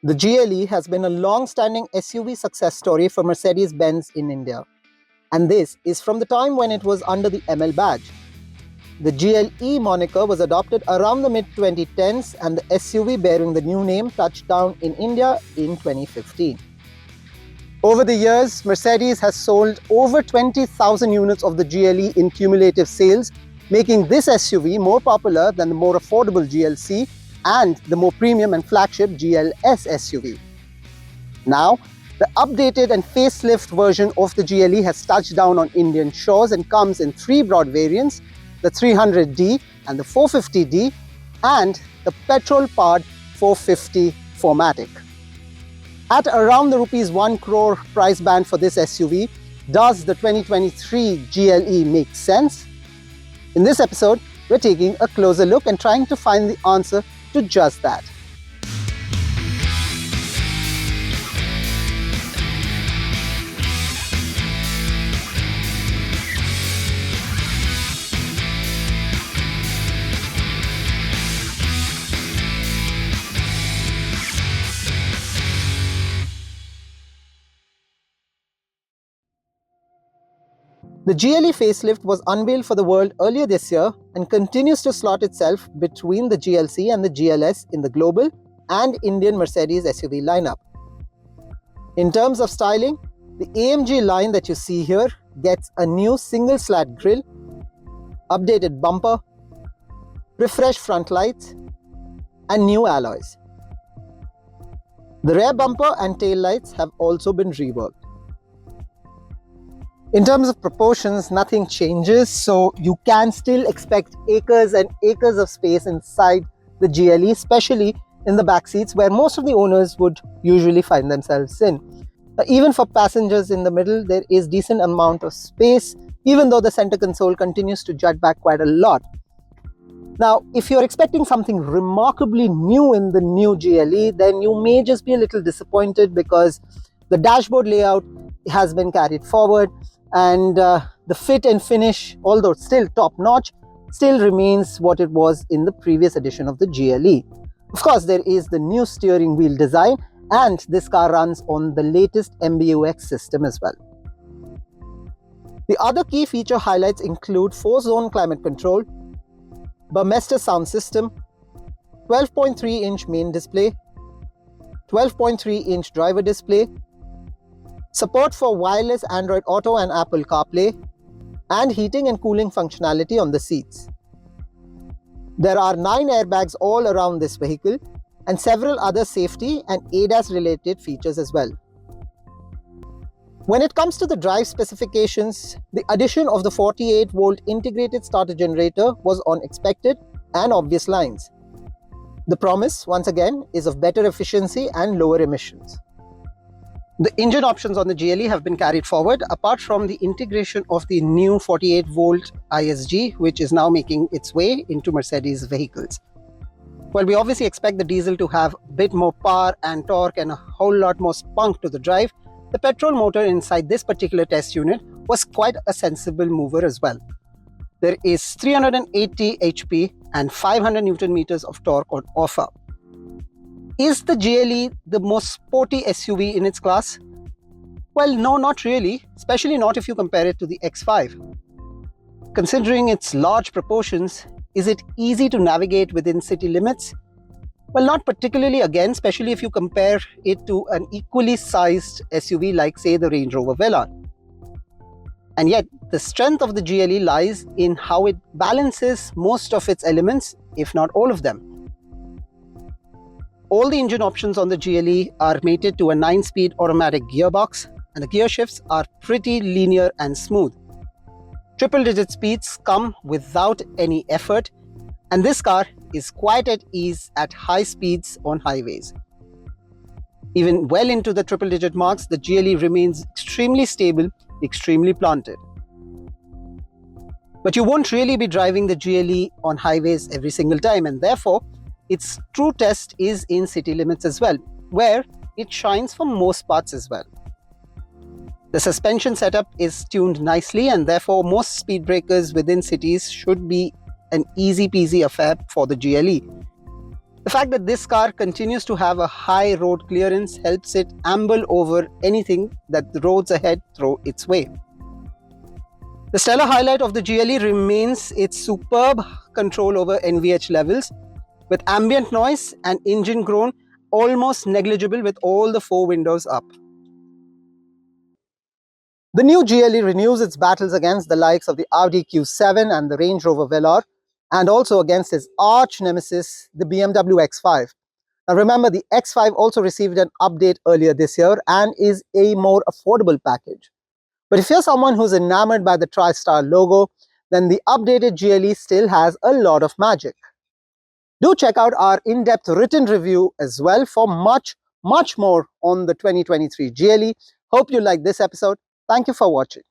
The GLE has been a long-standing SUV success story for Mercedes-Benz in India. And this is from the time when it was under the ML badge. The GLE moniker was adopted around the mid-2010s and the SUV bearing the new name touched down in India in 2015. Over the years, Mercedes has sold over 20,000 units of the GLE in cumulative sales, making this SUV more popular than the more affordable GLC and the more premium and flagship GLS SUV. Now, the updated and facelift version of the GLE has touched down on Indian shores and comes in three broad variants, the 300D and the 450D and the petrol-powered 450 4MATIC. At around the rupees 1 crore price band for this SUV, does the 2023 GLE make sense? In this episode, we're taking a closer look and trying to find the answer to just that. The GLE facelift was unveiled for the world earlier this year and continues to slot itself between the GLC and the GLS in the global and Indian Mercedes SUV lineup. In terms of styling, the AMG line that you see here gets a new single slat grille, updated bumper, refreshed front lights, and new alloys. The rear bumper and tail lights have also been reworked. In terms of proportions, nothing changes, so you can still expect acres and acres of space inside the GLE, especially in the back seats where most of the owners would usually find themselves in. Even for passengers in the middle, there is decent amount of space, even though the center console continues to jut back quite a lot. Now, if you're expecting something remarkably new in the new GLE, then you may just be a little disappointed because the dashboard layout has been carried forward, and the fit and finish, although still top-notch, still remains what it was in the previous edition of the GLE. Of course, there is the new steering wheel design, and this car runs on the latest MBUX system as well. The other key feature highlights include 4-zone climate control, Burmester sound system, 12.3-inch main display, 12.3-inch driver display, support for wireless Android Auto and Apple CarPlay, and heating and cooling functionality on the seats. There are 9 airbags all around this vehicle and several other safety and ADAS related features as well. When it comes to the drive specifications, the addition of the 48-volt integrated starter generator was on expected and obvious lines. The promise, once again, is of better efficiency and lower emissions. The engine options on the GLE have been carried forward, apart from the integration of the new 48-volt ISG, which is now making its way into Mercedes vehicles. While we obviously expect the diesel to have a bit more power and torque and a whole lot more spunk to the drive, the petrol motor inside this particular test unit was quite a sensible mover as well. There is 380 HP and 500 Newton meters of torque on offer. Is the GLE the most sporty SUV in its class? Well, no, not really, especially not if you compare it to the X5. Considering its large proportions, is it easy to navigate within city limits? Well, not particularly, again, especially if you compare it to an equally sized SUV like, say, the Range Rover Velar. And yet, the strength of the GLE lies in how it balances most of its elements, if not all of them. All the engine options on the GLE are mated to a 9-speed automatic gearbox, and the gear shifts are pretty linear and smooth. Triple-digit speeds come without any effort, and this car is quite at ease at high speeds on highways. Even well into the triple-digit marks, the GLE remains extremely stable, extremely planted. But you won't really be driving the GLE on highways every single time, and therefore, its true test is in city limits as well, where it shines for most parts as well. The suspension setup is tuned nicely, and therefore most speed breakers within cities should be an easy peasy affair for the GLE. The fact that this car continues to have a high road clearance helps it amble over anything that the roads ahead throw its way. The stellar highlight of the GLE remains its superb control over NVH levels, with ambient noise and engine groan almost negligible with all the 4 windows up. The new GLE renews its battles against the likes of the Audi Q7 and the Range Rover Velar, and also against its arch nemesis, the BMW X5. Now remember, the X5 also received an update earlier this year and is a more affordable package. But if you're someone who's enamored by the TriStar logo, then the updated GLE still has a lot of magic. Do check out our in-depth written review as well for much more on the 2023 GLE. Hope you liked this episode. Thank you for watching.